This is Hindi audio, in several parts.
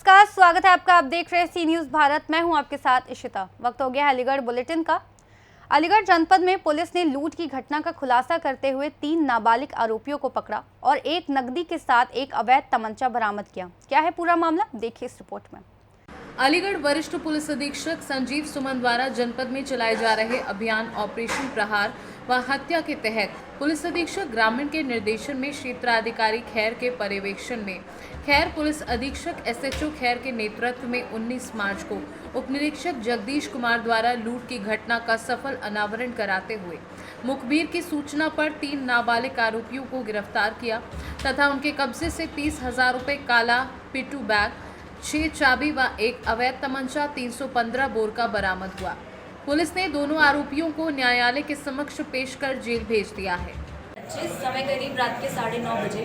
नमस्कार, स्वागत है आपका। आप देख रहे हैं सी न्यूज़ भारत। मैं हूं आपके साथ इशिता। वक्त हो गया अलीगढ़ बुलेटिन का। अलीगढ़ जनपद में पुलिस ने लूट की घटना का खुलासा करते हुए 3 नाबालिग आरोपियों को पकड़ा और एक नकदी के साथ एक अवैध तमंचा बरामद किया। क्या है पूरा मामला, देखिए इस रिपोर्ट में। अलीगढ़ वरिष्ठ पुलिस अधीक्षक संजीव सुमन द्वारा जनपद में चलाए जा रहे अभियान ऑपरेशन प्रहार व हत्या के तहत पुलिस अधीक्षक ग्रामीण के निर्देशन में क्षेत्राधिकारी खैर के पर्यवेक्षण में खैर पुलिस अधीक्षक एसएचओ खैर के नेतृत्व में 19 मार्च को उप निरीक्षक जगदीश कुमार द्वारा लूट की घटना का सफल अनावरण कराते हुए मुखबिर की सूचना पर 3 नाबालिग आरोपियों को गिरफ्तार किया तथा उनके कब्जे से 30,000 रुपये काला पिट्ठू बैग, 6 चाबी व एक अवैध तमंचा 315 बोर का बरामद हुआ। पुलिस ने दोनों आरोपियों को न्यायालय के समक्ष पेश कर जेल भेज दिया है। जिस समय करीब रात के 9:30 बजे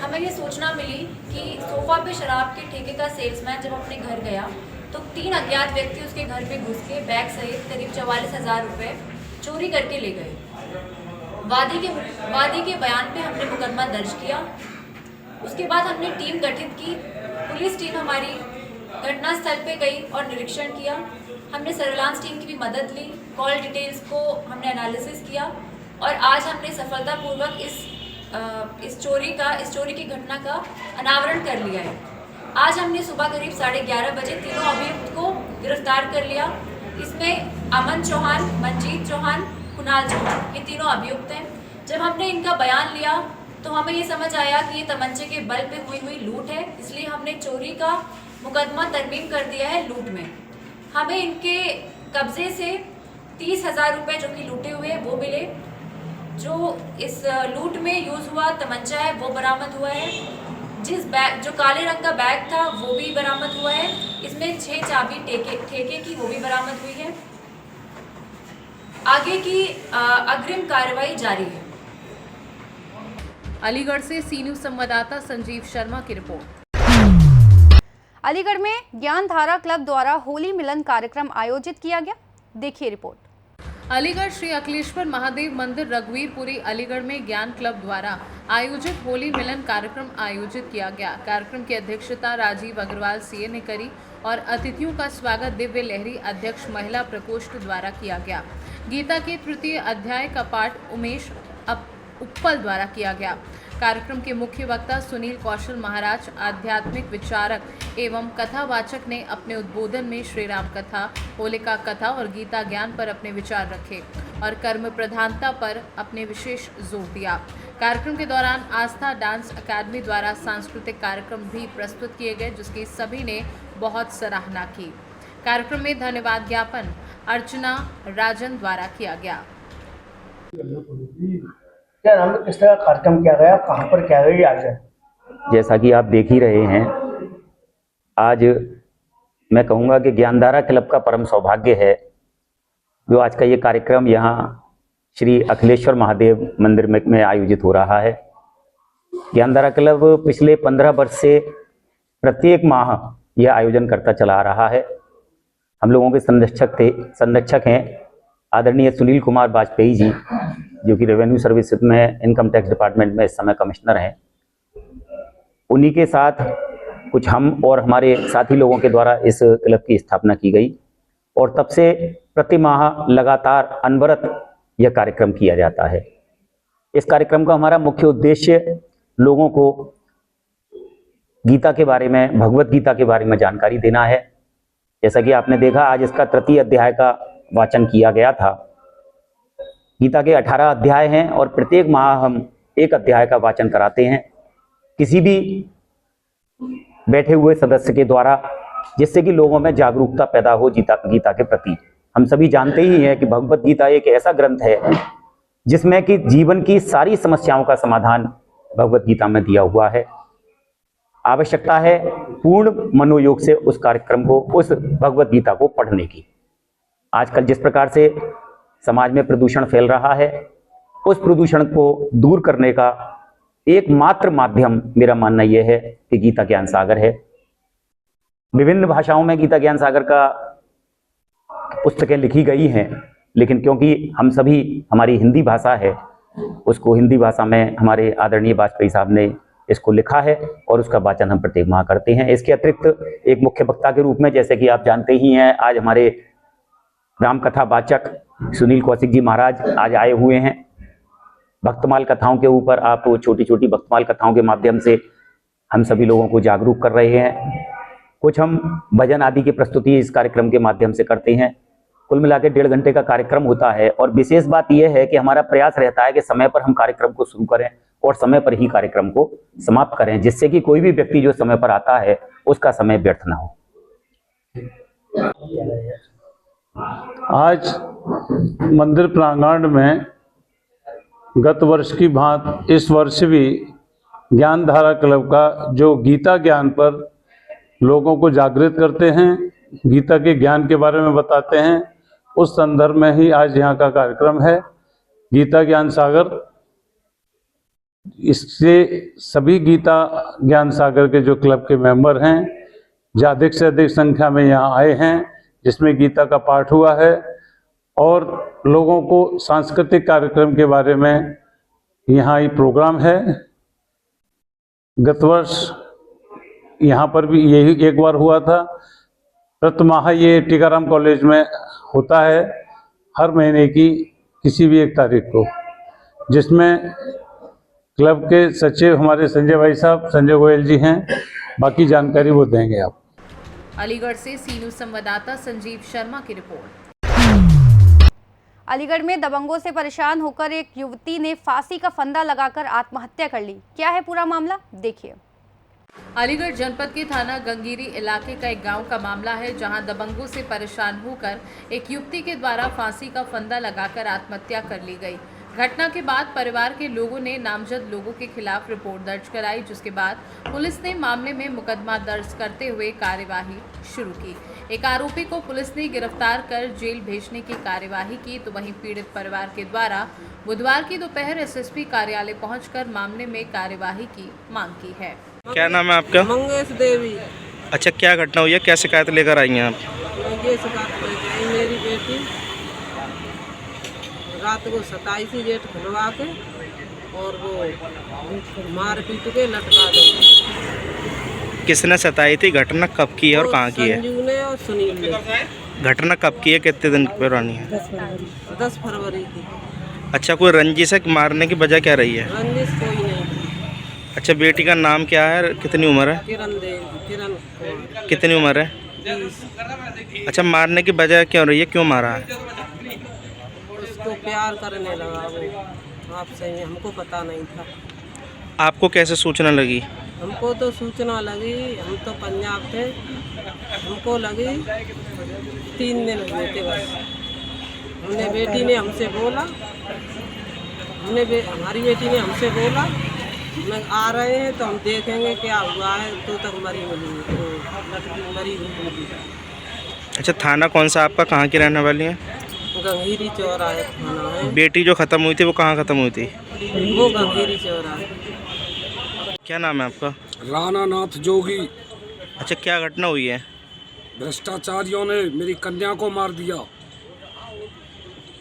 हमें ये सूचना मिली कि सोफा पे शराब के ठेके का सेल्समैन जब अपने घर गया तो 3 अज्ञात व्यक्ति उसके घर पे घुस के बैग सहित करीब 44,000 रुपये चोरी करके ले गए। वादी के बयान पे हमने मुकदमा दर्ज किया। उसके बाद हमने टीम गठित की। पुलिस टीम हमारी घटनास्थल पे गई और निरीक्षण किया। हमने सर्विलांस टीम की भी मदद ली। कॉल डिटेल्स को हमने एनालिसिस किया और आज हमने सफलतापूर्वक इस चोरी की घटना का अनावरण कर लिया है। आज हमने सुबह करीब 11:30 बजे तीनों अभियुक्त को गिरफ्तार कर लिया। इसमें अमन चौहान, मंजीत चौहान, कुणाल चौहान, ये तीनों अभियुक्त हैं। जब हमने इनका बयान लिया तो हमें ये समझ आया कि ये तमंचे के बल पे हुई लूट है, इसलिए हमने चोरी का मुकदमा तरमीम कर दिया है लूट में। हमें इनके कब्जे से 30,000 रुपये जो कि लूटे हुए वो मिले। जो इस लूट में यूज़ हुआ तमंचा है वो बरामद हुआ है। जो काले रंग का बैग था वो भी बरामद हुआ है। इसमें 6 चाबी ठेके की वो भी बरामद हुई है। आगे की अग्रिम कार्रवाई जारी है। अलीगढ़ से सी न्यूज़ संवाददाता संजीव शर्मा की रिपोर्ट। अलीगढ़ में ज्ञानधारा क्लब द्वारा होली मिलन कार्यक्रम आयोजित किया गया, देखिए रिपोर्ट। अलीगढ़ श्री अखिलेश्वर महादेव मंदिर रघुवीरपुरी अलीगढ़ में ज्ञान क्लब द्वारा आयोजित होली मिलन कार्यक्रम आयोजित किया गया। कार्यक्रम की अध्यक्षता राजीव अग्रवाल सीए ने करी और अतिथियों का स्वागत दिव्य लहरी अध्यक्ष महिला प्रकोष्ठ द्वारा किया गया। गीता के 3य अध्याय का पाठ उमेश उप्पल द्वारा किया गया। कार्यक्रम के मुख्य वक्ता सुनील कौशल महाराज आध्यात्मिक विचारक एवं कथावाचक ने अपने उद्बोधन में श्री राम कथा, होलिका कथा और गीता ज्ञान पर अपने विचार रखे और कर्म प्रधानता पर अपने विशेष जोर दिया। कार्यक्रम के दौरान आस्था डांस अकादमी द्वारा सांस्कृतिक कार्यक्रम भी प्रस्तुत किए गए, जिसकी सभी ने बहुत सराहना की। कार्यक्रम में धन्यवाद ज्ञापन अर्चना राजन द्वारा किया गया। क्या नाम किस तरह कार्यक्रम किया गया, कहाँ पर किया गया आज? जैसा कि आप देख ही रहे हैं, आज मैं कहूँगा कि ज्ञानधारा क्लब का परम सौभाग्य है जो आज का ये कार्यक्रम यहाँ श्री अखिलेश्वर महादेव मंदिर में आयोजित हो रहा है। ज्ञानधारा क्लब पिछले 15 वर्ष से प्रत्येक माह यह आयोजन करता चला आ रहा है। हम लोगों के संरक्षक हैं आदरणीय सुनील कुमार वाजपेयी जी, जो कि रेवेन्यू सर्विस में इनकम टैक्स डिपार्टमेंट में इस समय कमिश्नर हैं। उन्हीं के साथ कुछ हम और हमारे साथी लोगों के द्वारा इस क्लब की स्थापना की गई और तब से प्रति माह लगातार अनवरत यह कार्यक्रम किया जाता है। इस कार्यक्रम का हमारा मुख्य उद्देश्य लोगों को गीता के बारे में, भगवत गीता के बारे में जानकारी देना है। जैसा कि आपने देखा, आज इसका 3य अध्याय का वाचन किया गया था। गीता के 18 अध्याय हैं और प्रत्येक माह हम एक अध्याय का वाचन कराते हैं किसी भी बैठे हुए सदस्य के द्वारा, जिससे कि लोगों में जागरूकता पैदा हो गीता के प्रति। हम सभी जानते ही हैं कि भगवत गीता एक ऐसा ग्रंथ है जिसमें कि जीवन की सारी समस्याओं का समाधान भगवत गीता में दिया हुआ है। आवश्यकता है पूर्ण मनोयोग से उस कार्यक्रम को, उस भगवत गीता को पढ़ने की। आजकल जिस प्रकार से समाज में प्रदूषण फैल रहा है, उस प्रदूषण को दूर करने का एकमात्र माध्यम मेरा मानना यह है कि गीता ज्ञान सागर है। विभिन्न भाषाओं में गीता ज्ञान सागर का पुस्तकें लिखी गई हैं, लेकिन क्योंकि हम सभी, हमारी हिंदी भाषा है, उसको हिंदी भाषा में हमारे आदरणीय वाजपेयी साहब ने इसको लिखा है और उसका वाचन हम प्रत्येक माह करते हैं। इसके अतिरिक्त एक मुख्य वक्ता के रूप में, जैसे कि आप जानते ही हैं, आज हमारे रामकथा वाचक सुनील कौशिक जी महाराज आज आए हुए हैं। भक्तमाल कथाओं के ऊपर आप छोटी छोटी भक्तमाल कथाओं के माध्यम से हम सभी लोगों को जागरूक कर रहे हैं। कुछ हम भजन आदि की प्रस्तुति इस कार्यक्रम के माध्यम से करते हैं। कुल मिला के 1.5 घंटे का कार्यक्रम होता है और विशेष बात यह है कि हमारा प्रयास रहता है कि समय पर हम कार्यक्रम को शुरू करें और समय पर ही कार्यक्रम को समाप्त करें, जिससे कि कोई भी व्यक्ति जो समय पर आता है उसका समय व्यर्थ ना हो। आज मंदिर प्रांगण में गत वर्ष की भांति इस वर्ष भी ज्ञान धारा क्लब का जो गीता ज्ञान पर लोगों को जागृत करते हैं, गीता के ज्ञान के बारे में बताते हैं, उस संदर्भ में ही आज यहाँ का कार्यक्रम है गीता ज्ञान सागर। इससे सभी गीता ज्ञान सागर के जो क्लब के मेंबर हैं अधिक से अधिक संख्या में यहाँ आए हैं, जिसमें गीता का पाठ हुआ है और लोगों को सांस्कृतिक कार्यक्रम के बारे में यहाँ ही प्रोग्राम है। गत वर्ष यहाँ पर भी यही एक बार हुआ था। प्रति माह ये टीकाराम कॉलेज में होता है हर महीने की किसी भी एक तारीख को, जिसमें क्लब के सचिव हमारे संजय भाई साहब, संजय गोयल जी हैं। बाकी जानकारी वो देंगे आप। अलीगढ़ से सी न्यूज़ संवाददाता संजीव शर्मा की रिपोर्ट। अलीगढ़ में दबंगों से परेशान होकर एक युवती ने फांसी का फंदा लगाकर आत्महत्या कर ली। क्या है पूरा मामला, देखिए। अलीगढ़ जनपद के थाना गंगीरी इलाके का एक गांव का मामला है, जहां दबंगों से परेशान होकर एक युवती के द्वारा फांसी का फंदा लगाकर आत्महत्या कर ली गई। घटना के बाद परिवार के लोगों ने नामजद लोगों के खिलाफ रिपोर्ट दर्ज कराई, जिसके बाद पुलिस ने मामले में मुकदमा दर्ज करते हुए कार्यवाही शुरू की। एक आरोपी को पुलिस ने गिरफ्तार कर जेल भेजने की कार्यवाही की, तो वहीं पीड़ित परिवार के द्वारा बुधवार की दोपहर एसएसपी कार्यालय पहुंचकर मामले में कार्यवाही की मांग की है। क्या नाम है आपका? मंगेश देवी। अच्छा, क्या घटना हुई है, क्या शिकायत लेकर आई हैं आप? ये शिकायत लेके आई, मेरी बेटी रात को 27 गेट खुलवा के और वो मार पीट के लटका दी। किसने सताई थी? घटना कब की है और कहाँ की है? संजू ने और सुनील ने। घटना कब की है, कितने दिन पुरानी है? 10 फरवरी की। अच्छा, कोई रंजिश है, मारने की वजह क्या रही है? रंजिश कोई नहीं। अच्छा, बेटी का नाम क्या है, कितनी उम्र है? किरण देवी। किरण कुमार। कितनी उम्र है? 20। अच्छा, मारने की वजह क्यों रही है, क्यों मारा है? उसको प्यार करने लगा वो आपसे, हमको पता नहीं था। आपको कैसे सूचना लगी? हमको तो सूचना लगी, हम तो पंजाब थे, हमको लगी 3 दिन हुए थे बस। हमने बेटी ने हमसे बोला, हमारी बेटी ने हमसे बोला मैं आ रहे हैं तो हम देखेंगे क्या हुआ है, तो तक मरी मिली तो लड़की मरी मिली। अच्छा, थाना कौन सा आपका, कहाँ की रहने वाली है? गंगीरी चौराहे थाना है। बेटी जो ख़त्म हुई थी वो कहाँ ख़त्म हुई थी? वो गंगीरी चौराहे। क्या नाम है आपका? राणा नाथ जोगी। अच्छा, क्या घटना हुई है? भ्रष्टाचारियों ने मेरी कन्या को मार दिया।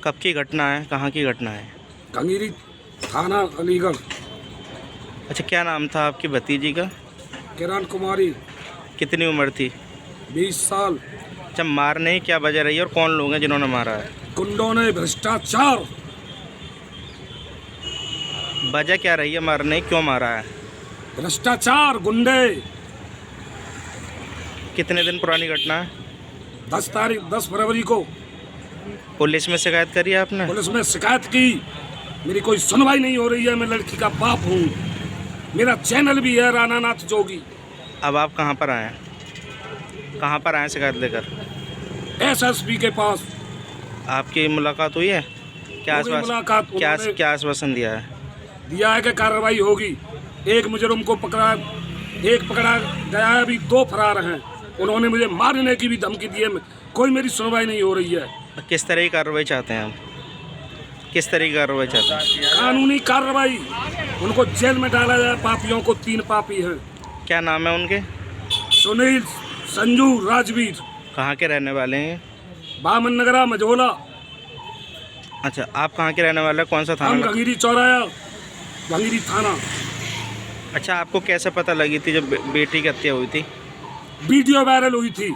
कब की घटना है, कहाँ की घटना है? गंगीरी थाना अलीगढ़। अच्छा, क्या नाम था आपकी भतीजी का? किरण कुमारी। कितनी उम्र थी? 20 साल। अच्छा, मारने की क्या वजह रही है और कौन लोग हैं जिन्होंने मारा है? गुंडों ने, भ्रष्टाचार। वजह क्या रही है मारने की, क्यों मारा है? भ्रष्टाचार, गुंडे। कितने दिन पुरानी घटना है? 10 फरवरी को पुलिस में शिकायत करी है आपने? पुलिस में शिकायत की, मेरी कोई सुनवाई नहीं हो रही है। मैं लड़की का बाप हूँ, मेरा चैनल भी है राणा नाथ जोगी। अब आप कहाँ पर आए हैं, कहाँ पर आए शिकायत लेकर? एसएसपी के पास। आपकी मुलाकात हुई है? क्या आश्वासन, क्या आश्वासन दिया है? दिया है कि कार्रवाई होगी। एक मुजरिम को पकड़ा, एक पकड़ा गया है, अभी 2 फरार हैं। उन्होंने मुझे मारने की भी धमकी दी है, कोई मेरी सुनवाई नहीं हो रही है। किस तरह की कार्रवाई चाहते हैं आप? किस तरह की कार्रवाई चाहते हैं? कानूनी कार्रवाई, उनको जेल में डाला जाए। पापियों को 3 पापी हैं। क्या नाम है उनके? सुनील, संजू, राजवीर। कहाँ के रहने वाले हैं? बामन नगरा, मझोला। अच्छा, आप कहाँ के रहने वाले हैं, कौन सा हम थाना? गंगीरी चौराया, गंगीरी थाना। अच्छा, आपको कैसे पता लगी थी जब बेटी की हत्या हुई थी? वीडियो वायरल हुई थी।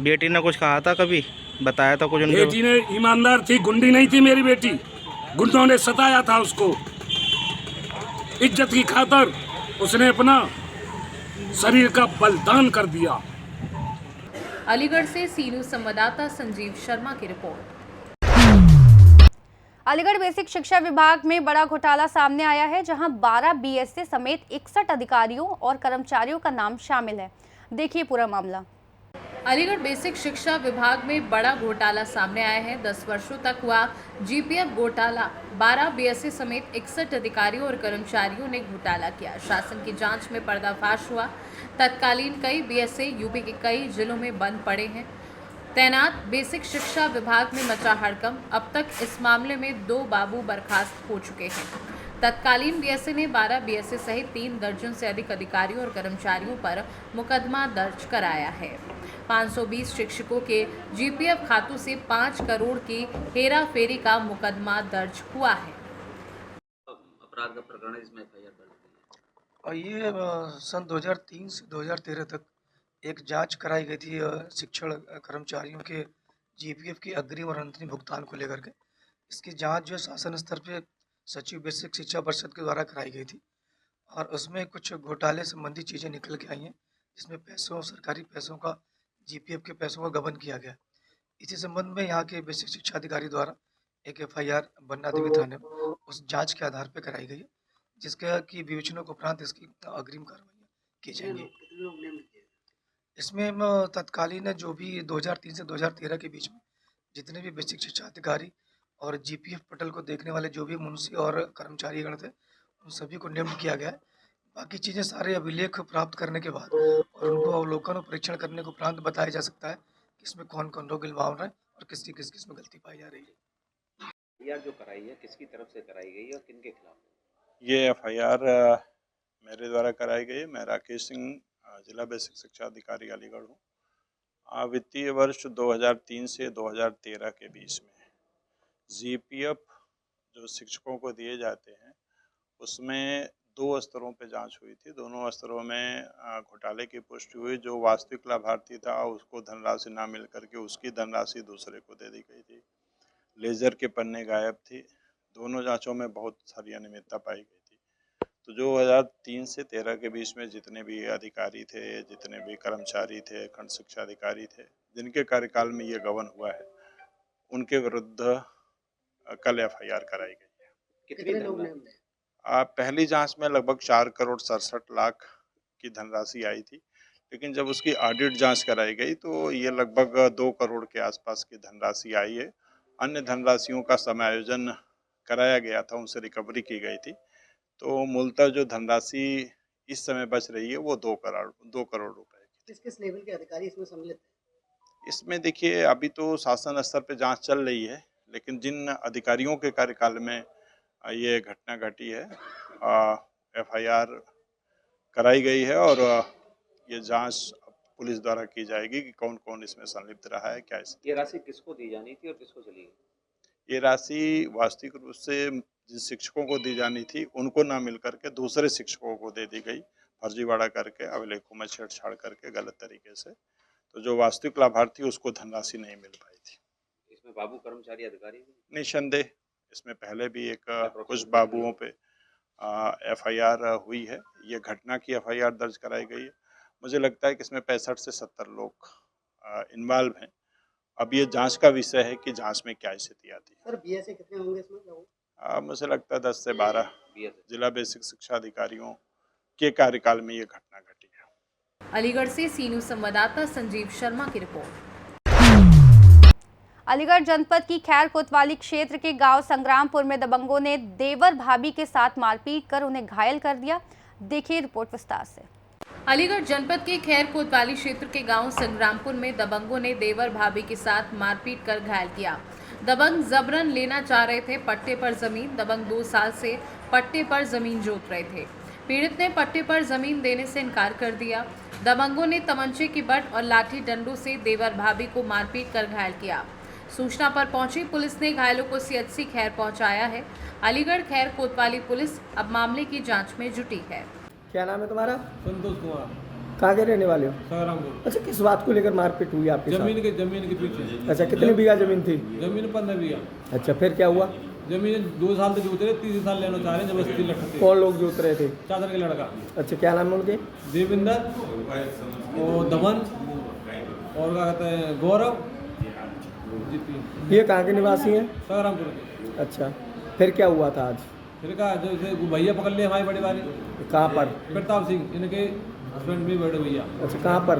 बेटी ने कुछ कहा था, कभी बताया था कुछ उनके? बेटी ने ईमानदार थी, गुंडी नहीं थी मेरी बेटी। गुंडों ने सताया था उसको। इज्जत की खातिर उसने अपना शरीर का बलिदान कर दिया। अलीगढ़ से सी न्यूज़ संवाददाता संजीव शर्मा की रिपोर्ट। अलीगढ़ बेसिक शिक्षा विभाग में बड़ा घोटाला सामने आया है, जहां 12 बीएसए समेत 61 अधिकारियों और कर्मचारियों का नाम शामिल है। देखिए पूरा मामला। अलीगढ़ बेसिक शिक्षा विभाग में बड़ा घोटाला सामने आया है। 10 वर्षों तक हुआ जीपीएफ घोटाला। 12 बीएसए समेत 61 अधिकारियों और कर्मचारियों ने घोटाला किया। शासन की जांच में पर्दाफाश हुआ। तत्कालीन कई बीएसए यूपी के कई जिलों में बंद पड़े हैं। तैनात बेसिक शिक्षा विभाग में मचा हड़कंप। अब तक इस मामले में 2 बाबू बर्खास्त हो चुके हैं। तत्कालीन बीएसए ने 12 बीएसए सहित 3 दर्जन से अधिक अधिकारियों और कर्मचारियों पर मुकदमा दर्ज कराया है। 520 शिक्षकों के जीपीएफ खातों से 5 करोड़ की हेराफेरी का मुकदमा दर्ज हुआ है। अपराध का प्रकरण इसमें एफआईआर दर्ज और ये सन 2003 से 2013 तक एक जांच कराई गई थी शिक्षण कर्मचारियों के जीपीएफ की अग्रिम और अंतरिम भुगतान को लेकर के। इसकी जांच जो शासन स्तर पे सचिव बेसिक शिक्षा परिषद के द्वारा कराई गई थी और उसमें कुछ घोटाले संबंधी चीज़ें निकल के आई हैं, जिसमें पैसों, सरकारी पैसों का, जीपीएफ के पैसों का गबन किया गया। इसी संबंध में यहाँ के बेसिक शिक्षा अधिकारी द्वारा एक एफआईआर बन्ना देवी थाने में उस जांच के आधार पर कराई गई है, जिसका की विवेचना के उपरांत इसकी अग्रिम कार्रवाई की जाएंगी। इसमें तत्कालीन जो भी 2003 से 2013 के बीच में जितने भी बेसिक शिक्षा अधिकारी और जीपीएफ पटल को देखने वाले जो भी मुंशी और कर्मचारीगण थे, उन सभी को नियुक्त किया गया है। बाकी चीज़ें सारे अभिलेख प्राप्त करने के बाद और उनको अवलोकन और परीक्षण करने के उपरांत बताया जा सकता है कि इसमें कौन कौन लोग इन्वॉल्व हैं और किस किस में गलती पाई जा रही है। एफआईआर जो कराई है किसकी तरफ से कराई गई है और किन के खिलाफ? ये एफआईआर मेरे द्वारा कराई गई है। मैं राकेश सिंह, जिला बेसिक शिक्षा अधिकारी अलीगढ़ हूँ। वित्तीय वर्ष 2003 से 2013 के बीच में जीपीएफ जो शिक्षकों को दिए जाते हैं उसमें 2 स्तरों पे जांच हुई थी। दोनों स्तरों में घोटाले की पुष्टि हुई। जो वास्तविक लाभार्थी था उसको धनराशि ना मिल करके उसकी धनराशि दूसरे को दे दी गई थी। लेजर के पन्ने गायब थी। दोनों जांचों में बहुत सारी अनियमितता पाई गई थी। तो 2003 से 13 के बीच में जितने भी अधिकारी थे, जितने भी कर्मचारी थे, खंड शिक्षा अधिकारी थे, जिनके कार्यकाल में ये गबन हुआ है, उनके विरुद्ध कल एफआईआर कराई गई है। कितने लोग ने? पहली जांच में लगभग 4 करोड़ 67 लाख की धनराशि आई थी, लेकिन जब उसकी ऑडिट जांच कराई गई तो ये लगभग 2 करोड़ के आसपास की धनराशि आई है। अन्य धनराशियों का समायोजन कराया गया था, उनसे रिकवरी की गई थी। तो मूलतः जो धनराशि इस समय बच रही है वो 2 करोड़ रुपए की। किस किस लेवल के अधिकारी इसमें सम्मिलित हैं? इसमें देखिए अभी तो शासन स्तर पे जांच चल रही है, लेकिन जिन अधिकारियों के कार्यकाल में ये घटना घटी है एफआईआर कराई गई है और ये जांच पुलिस द्वारा की जाएगी कि कौन कौन इसमें संलिप्त रहा है, क्या इसमें। ये राशि किसको दी जानी थी और किसको चली गई? ये राशि वास्तविक रूप से जिन शिक्षकों को दी जानी थी उनको ना मिल करके दूसरे शिक्षकों को दे दी गई, फर्जीवाड़ा करके, अभिलेखों में छेड़छाड़ करके गलत तरीके से। तो जो वास्तविक लाभार्थी उसको धनराशि नहीं मिल पाई थी। इसमें बाबू कर्मचारी अधिकारी भी? निसंदेह इसमें पहले भी एक कुछ बाबुओं पे एफआईआर हुई है। ये घटना की एफआईआर दर्ज कराई गई है। मुझे लगता है कि इसमें 65 से 70 लोग इन्वॉल्व हैं। अब ये जांच का विषय है कि जांच में क्या स्थिति आती है। सर बीएसए कितने होंगे इसमें? मुझे लगता है 10 से 12 जिला बेसिक शिक्षा अधिकारियों के कार्यकाल में ये घटना घटी है। अलीगढ़ से सी न्यूज़ संवाददाता संजीव शर्मा की रिपोर्ट। अलीगढ़ जनपद की खैर कोतवाली क्षेत्र के गांव संग्रामपुर में दबंगों ने देवर भाभी के साथ मारपीट कर उन्हें घायल कर दिया। देखिए रिपोर्ट विस्तार से। अलीगढ़ जनपद के खैर कोतवाली क्षेत्र के गांव संग्रामपुर में दबंगों ने देवर भाभी के साथ मारपीट कर घायल किया। दबंग जबरन लेना चाह रहे थे पट्टे पर जमीन। दबंग 2 साल से पट्टे पर जमीन जोत रहे थे। पीड़ित ने पट्टे पर जमीन देने से इनकार कर दिया। दबंगों ने तमंचे की बट और लाठी डंडों से देवर भाभी को मारपीट कर घायल किया। सूचना पर पहुंची पुलिस ने घायलों को सीएचसी खैर पहुंचाया है। अलीगढ़ खैर कोतवाली पुलिस अब मामले की जांच में जुटी है। क्या नाम है तुम्हारा? संतोष कुमार। कहाँ के रहने वाले हो? सागरामपुर। अच्छा, किस बात को लेकर मारपीट हुई आपके साथ? जमीन के पीछे। अच्छा, कितनी बीघा जमीन थी? जमीन 15 बीघा। अच्छा, फिर क्या हुआ? जमीन 2 साल से जोत रहे, 3 साल लेना चाह रहे हैं, जबरदस्ती लटकते। कौन लोग जोत रहे थे? चादर के लड़का। अच्छा, क्या नाम है उनके? देविंदर और दमन और क्या कहते हैं गौरव। ये कहाँ के निवासी हैं? सागरामपुर के। अच्छा, फिर क्या हुआ था आज? फिर कहा जैसे भैया पकड़ लिए हमारे बड़े वाले। कहाँ पर? प्रताप सिंह, इनके हस्बैंड भी बड़े भैया। अच्छा, कहाँ पर?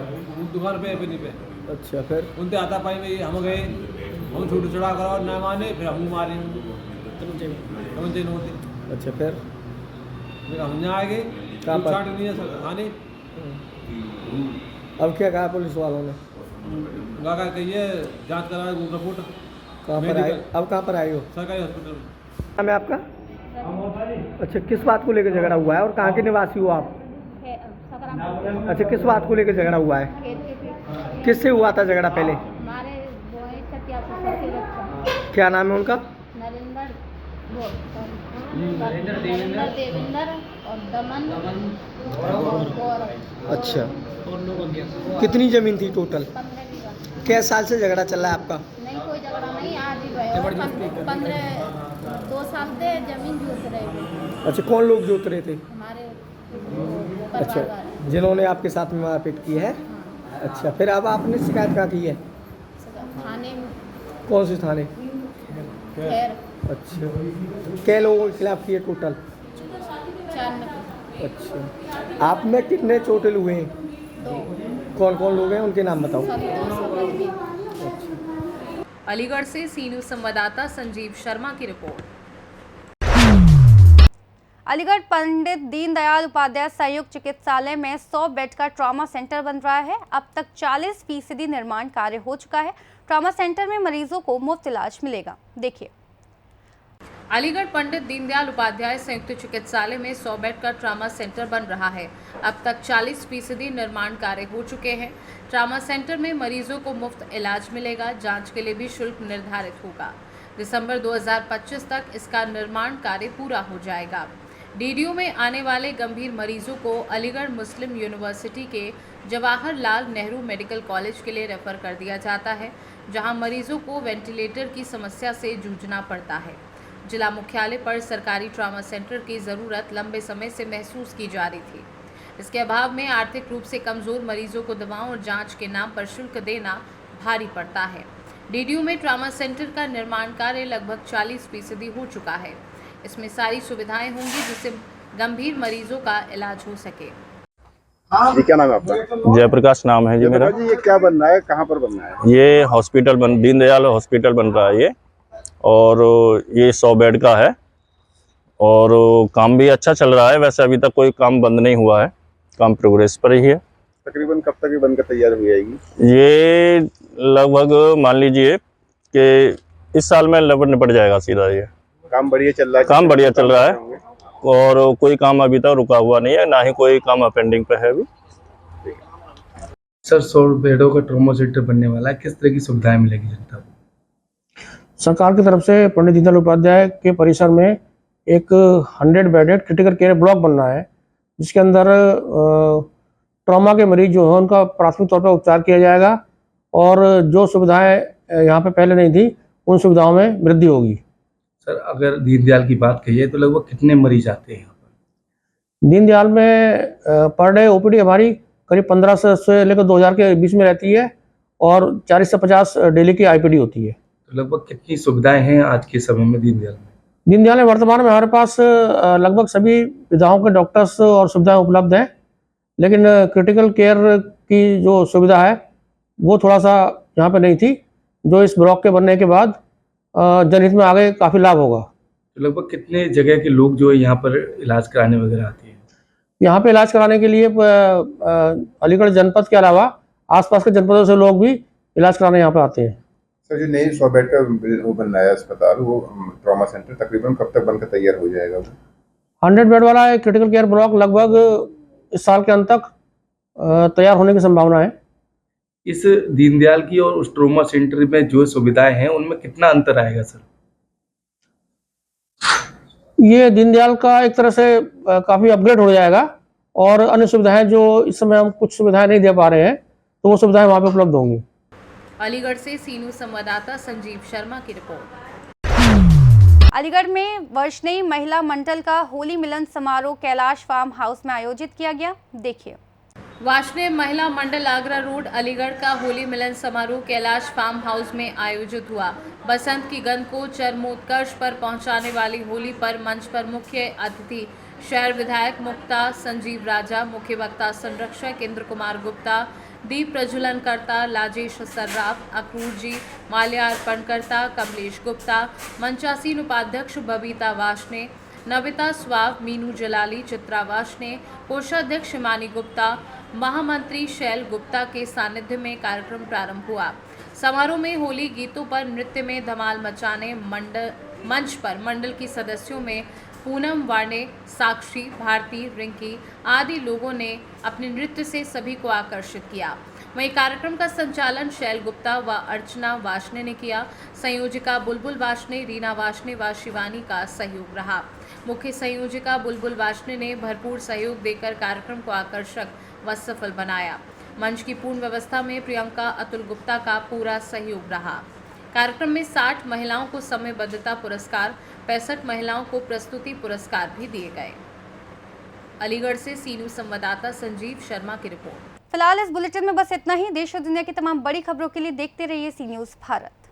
दुकान पे अपनी पे। अच्छा, फिर उनसे आता पाई में हम गए, हम छूट चढ़ा कर और न माने, फिर हम मारे। अच्छा, फिर हम यहाँ आ गए। कहाँ पर? थाने। अब क्या कहा पुलिस वालों ने? गागा कहिए जांच करा रिपोर्ट। कहाँ पर आए? अब कहाँ पर आए हो? सरकारी हॉस्पिटल में। नाम है आपका? अच्छा, किस बात को लेकर झगड़ा हुआ है और कहाँ के निवासी हो आप? अच्छा, किस बात को लेकर झगड़ा हुआ है? किससे हुआ था झगड़ा पहले? क्या नाम है उनका? देविंदर और दमन और गौरव। अच्छा, कितनी जमीन थी टोटल? 15 बीघा। क्या साल से झगड़ा चल रहा है आपका? नहीं, कोई झगड़ा नहीं, आज ही हुआ। 2 साल से जमीन जोत रहे थे। अच्छा, कौन लोग जोत रहे थे? हमारे अच्छा, जिन्होंने आपके साथ में मारपीट की है? अच्छा, फिर अब आपने शिकायत कहाँ की है? थाने में। कौन से थाने? खैर। अच्छा, क्या लोगों के खिलाफ किए टोटल? 94। अच्छा, आप में कितने चोटिल हुए हैं? 2। कौन कौन लोग हैं, उनके नाम बताओ। अलीगढ़ से सी न्यूज़ संवाददाता संजीव शर्मा की रिपोर्ट। अलीगढ़ पंडित दीनदयाल उपाध्याय संयुक्त चिकित्सालय में 100 बेड का ट्रॉमा सेंटर बन रहा है। अब तक 40% निर्माण कार्य हो चुका है। ट्रॉमा सेंटर में मरीजों को मुफ्त इलाज मिलेगा। देखिए, अलीगढ़ पंडित दीनदयाल उपाध्याय संयुक्त चिकित्सालय में 100 बेड का ट्रामा सेंटर बन रहा है। अब तक 40% निर्माण कार्य हो चुके हैं। ट्रामा सेंटर में मरीजों को मुफ्त इलाज मिलेगा। जांच के लिए भी शुल्क निर्धारित होगा। दिसंबर 2025 तक इसका निर्माण कार्य पूरा हो जाएगा। डीडीयू में आने वाले गंभीर मरीजों को अलीगढ़ मुस्लिम यूनिवर्सिटी के जवाहरलाल नेहरू मेडिकल कॉलेज के लिए रेफर कर दिया जाता है, जहां मरीजों को वेंटिलेटर की समस्या से जूझना पड़ता है। जिला मुख्यालय पर सरकारी ट्रामा सेंटर की ज़रूरत लंबे समय से महसूस की जा रही थी। इसके अभाव में आर्थिक रूप से कमज़ोर मरीजों को दवाओं और जांच के नाम पर शुल्क देना भारी पड़ता है। डीडीयू में ट्रामा सेंटर का निर्माण कार्य लगभग 40% हो चुका है। इसमें सारी सुविधाएं होंगी जिससे गंभीर मरीजों का इलाज हो सके। जी, क्या नाम है आपका? जयप्रकाश नाम है जी मेरा। जी, ये क्या बनना है, कहाँ पर बनना है? ये हॉस्पिटल दीनदयाल हॉस्पिटल बन रहा है ये, और ये 100 बेड का है और काम भी अच्छा चल रहा है। वैसे अभी तक कोई काम बंद नहीं हुआ है, काम प्रोग्रेस पर ही है। तकरीबन कब तक ये बनकर तैयार हो जाएगी? ये लगभग मान लीजिए कि इस साल में लगभग निपट जाएगा सीधा। ये काम बढ़िया चल रहा है? काम बढ़िया चल रहा है और कोई काम अभी तक रुका हुआ नहीं है, ना ही कोई काम पेंडिंग पे है अभी। सर, 100 बेडों का ट्रॉमा सेंटर बनने वाला है, किस तरह की सुविधाएं मिलेगी जनता को? सरकार की तरफ से पंडित दीनदयाल उपाध्याय के परिसर में एक 100 बेडेड क्रिटिकल केयर ब्लॉक बन रहा है, जिसके अंदर ट्रॉमा के मरीज जो है उनका प्राथमिक तौर पर उपचार किया जाएगा और जो सुविधाएं यहाँ पे पहले नहीं थी उन सुविधाओं में वृद्धि होगी। सर, अगर दीनदयाल की बात कहिए तो लगभग कितने मरीज आते हैं यहाँ पर? दीनदयाल में पर डे ओपीडी हमारी करीब 1500 से लेकर 2000 के बीच में रहती है और 40 से 50 डेली की आईपीडी होती है। तो लगभग कितनी सुविधाएं हैं आज के समय में दीनदयाल में? दीनदयाल में वर्तमान में हमारे पास लगभग सभी विधाओं के डॉक्टर्स और सुविधाएं उपलब्ध हैं, लेकिन क्रिटिकल केयर की जो सुविधा है वो थोड़ा सा यहाँ पे नहीं थी, जो इस ब्लॉक के बनने के बाद जनहित में आगे काफ़ी लाभ होगा। तो लगभग कितने जगह के लोग जो है यहाँ पर इलाज कराने वगैरह आते हैं? यहाँ पे इलाज कराने के लिए अलीगढ़ जनपद के अलावा आसपास के जनपदों से लोग भी इलाज कराने यहाँ पे आते हैं। सर, जो नई 100 बेड का वो बन रहा है अस्पताल, वो ट्रॉमा सेंटर तकरीबन कब तक बनकर तैयार हो जाएगा? 100 बेड वाला एक क्रिटिकल केयर ब्लॉक लगभग इस साल के अंत तक तैयार होने की संभावना है। इस दीनदयाल की और उस ट्रॉमा सेंटर में जो सुविधाएं हैं उनमें कितना अंतर आएगा सर? ये दीनदयाल का एक तरह से काफ़ी अपग्रेड हो जाएगा और अन्य सुविधाएं जो इस समय हम कुछ सुविधाएं नहीं दे पा रहे हैं तो वो सुविधाएं वहाँ पे उपलब्ध होंगी। अलीगढ़ से सी न्यूज़ संवाददाता संजीव शर्मा की रिपोर्ट। अलीगढ़ में वर्षनयी महिला मंडल का होली मिलन समारोह कैलाश फार्म हाउस में आयोजित किया गया। देखिए। वार्षिक महिला मंडल आगरा रोड अलीगढ़ का होली मिलन समारोह कैलाश फार्म हाउस में आयोजित हुआ। बसंत की गंध को चरमोत्कर्ष पर पहुंचाने वाली होली पर मंच पर मुख्य अतिथि शहर विधायक मुक्ता संजीव राजा, मुख्य वक्ता संरक्षक इंद्र कुमार गुप्ता, दीप प्रज्वलनकर्ता लाजेश सर्राफ, अक्रूर जी, माल्यार्पणकर्ता कमलेश गुप्ता, मंचासीन उपाध्यक्ष बबीता वाशने, नविता स्वाव, मीनू जलाली, चित्रा वाशने, कोषाध्यक्ष हिमानी गुप्ता, महामंत्री शैल गुप्ता के सानिध्य में कार्यक्रम प्रारंभ हुआ। समारोह में होली गीतों पर नृत्य में धमाल मचाने मंच पर मंडल की सदस्यों में पूनम वाणे, साक्षी, भारती, रिंकी आदि लोगों ने अपने नृत्य से सभी को आकर्षित किया। वहीं कार्यक्रम का संचालन शैल गुप्ता व अर्चना वाशने ने किया। संयोजिका बुलबुल वाशने, रीना वाशने व शिवानी का सहयोग रहा। मुख्य संयोजिका बुलबुल वाशने ने भरपूर सहयोग देकर कार्यक्रम को आकर्षक व सफल बनाया। मंच की पूर्ण व्यवस्था में प्रियंका अतुल गुप्ता का पूरा सहयोग रहा। कार्यक्रम में 60 महिलाओं को समयबद्धता पुरस्कार, 65 महिलाओं को प्रस्तुति पुरस्कार भी दिए गए। अलीगढ़ से सी न्यूज़ संवाददाता संजीव शर्मा की रिपोर्ट। फिलहाल इस बुलेटिन में बस इतना ही। देश और दुनिया की तमाम बड़ी खबरों के लिए देखते रहिए सी न्यूज़ भारत।